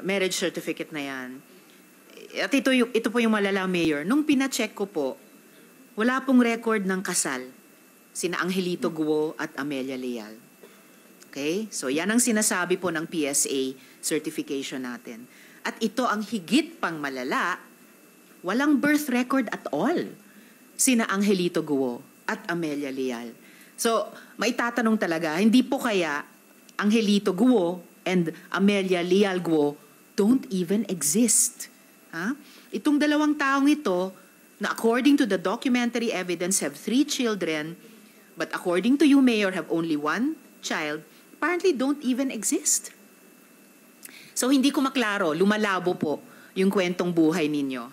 marriage certificate na yan. At ito po yung malala, Mayor. Nung pina-check ko po, wala pong record ng kasal sina Angelito Guo at Amelia Leal. Okay? So yan ang sinasabi po ng PSA certification natin. At ito ang higit pang malala, walang birth record at all sina Angelito Guo at Amelia Leal. So, maitatanong talaga, hindi po kaya Angelito Guo and Amelia Leal Guo don't even exist. Itong dalawang taong ito, na according to the documentary evidence have 3 children, but according to you, Mayor, have only 1 child, apparently don't even exist. So hindi ko maklaro, lumalabo po yung kwentong buhay ninyo.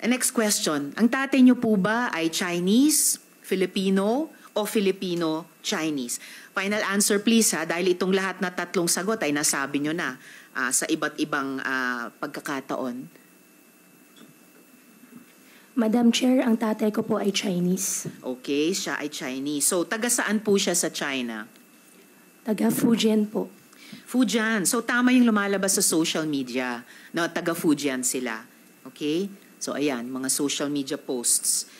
Next question, ang tatay niyo po ba ay Chinese, Filipino, o Filipino-Chinese? Final answer please dahil itong lahat na tatlong sagot ay nasabi niyo na sa iba't ibang pagkakataon. Madam Chair, ang tatay ko po ay Chinese. Okay, siya ay Chinese. So, taga saan po siya sa China? Taga Fujian po. Fujian. So, tama yung lumalabas sa social media na taga Fujian sila. Okay? So, ayan, mga social media posts.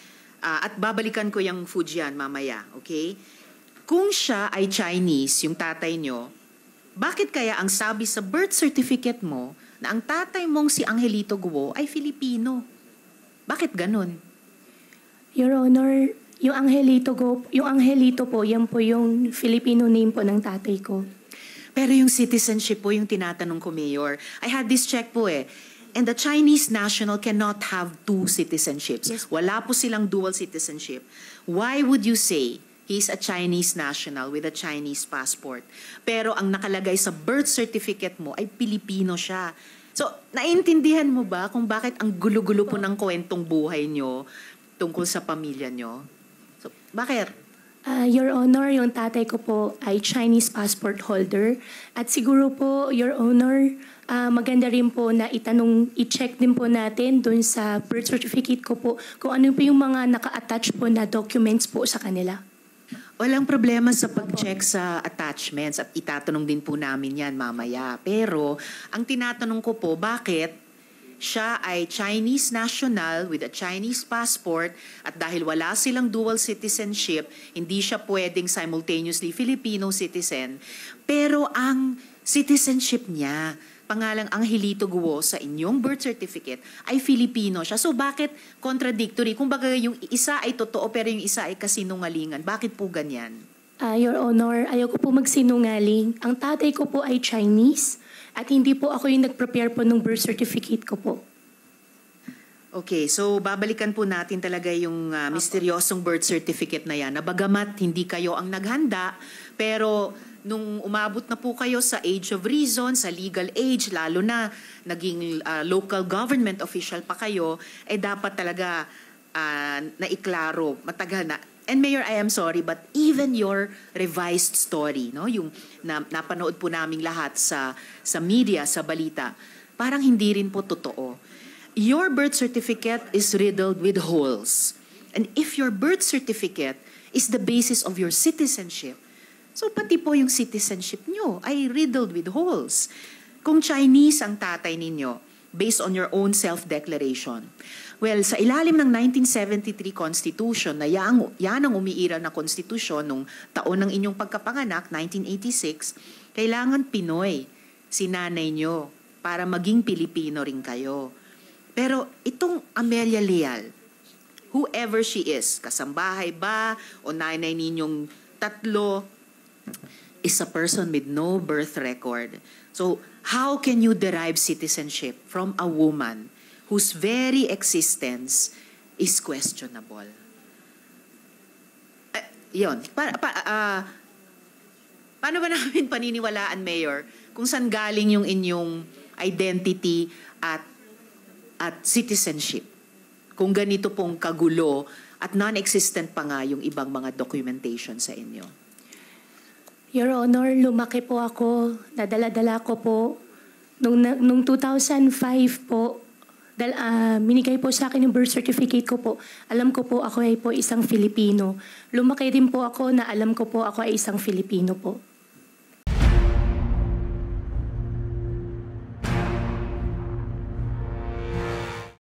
At babalikan ko yung Fujian mamaya. Okay? Kung siya ay Chinese, yung tatay nyo, bakit kaya ang sabi sa birth certificate mo na ang tatay mong si Angelito Guo ay Filipino? Bakit ganun? Your Honor, yung Angelito po, yan po yung Filipino name po ng tatay ko. Pero yung citizenship po yung tinatanong ko, Mayor. I had this check po And the Chinese national cannot have 2 citizenships. Yes. Wala po silang dual citizenship. Why would you say he's a Chinese national with a Chinese passport, pero ang nakalagay sa birth certificate mo ay Pilipino siya? So, naiintindihan mo ba kung bakit ang gulo-gulo po ng kwentong buhay nyo tungkol sa pamilya nyo? So, bakit? Your Honor, yung tatay ko po ay Chinese passport holder. At siguro po, Your Honor, maganda rin po na i-check din po natin dun sa birth certificate ko po kung ano po yung mga naka-attach po na documents po sa kanila. Walang problema sa pag-check sa attachments at itatanong din po namin yan mamaya. Pero ang tinatanong ko po, bakit siya ay Chinese national with a Chinese passport at dahil wala silang dual citizenship, hindi siya pwedeng simultaneously Filipino citizen. Pero ang citizenship niya, pangalang Angelito Guo sa inyong birth certificate ay Filipino siya. So bakit contradictory? Kung baga yung isa ay totoo pero yung isa ay kasinungalingan. Bakit po ganyan? Your Honor, ayaw ko po magsinungaling. Ang tatay ko po ay Chinese at hindi po ako yung nag-prepare po ng birth certificate ko po. Okay, so babalikan po natin talaga yung misteryosong birth certificate na yan. Nabagamat hindi kayo ang naghanda, pero nung umabot na po kayo sa age of reason, sa legal age, lalo na naging local government official pa kayo, dapat talaga naiklaro, matagal na. And Mayor, I am sorry, but even your revised story, no, yung napanood po naming lahat sa media, sa balita, parang hindi rin po totoo. Your birth certificate is riddled with holes. And if your birth certificate is the basis of your citizenship, so pati po yung citizenship nyo ay riddled with holes. Kung Chinese ang tatay ninyo, based on your own self-declaration, well, sa ilalim ng 1973 Constitution, na yan ang umiiral na konstitusyon nung taon ng inyong pagkapanganak, 1986, kailangan Pinoy si nanay nyo para maging Pilipino rin kayo. Pero itong Amelia Leal, whoever she is, kasambahay ba o nanay ninyong tatlo, is a person with no birth record. So, how can you derive citizenship from a woman whose very existence is questionable? Yun. Paano ba namin paniniwalaan, Mayor, kung saan galing yung inyong identity at citizenship? Kung ganito pong kagulo at non-existent pa nga yung ibang mga documentation sa inyo. Your Honor, lumaki po ako, nadala-dala ko po. Nung 2005 po, minigay po sa akin yung birth certificate ko po. Alam ko po ako ay po isang Filipino. Lumaki din po ako na alam ko po ako ay isang Filipino po.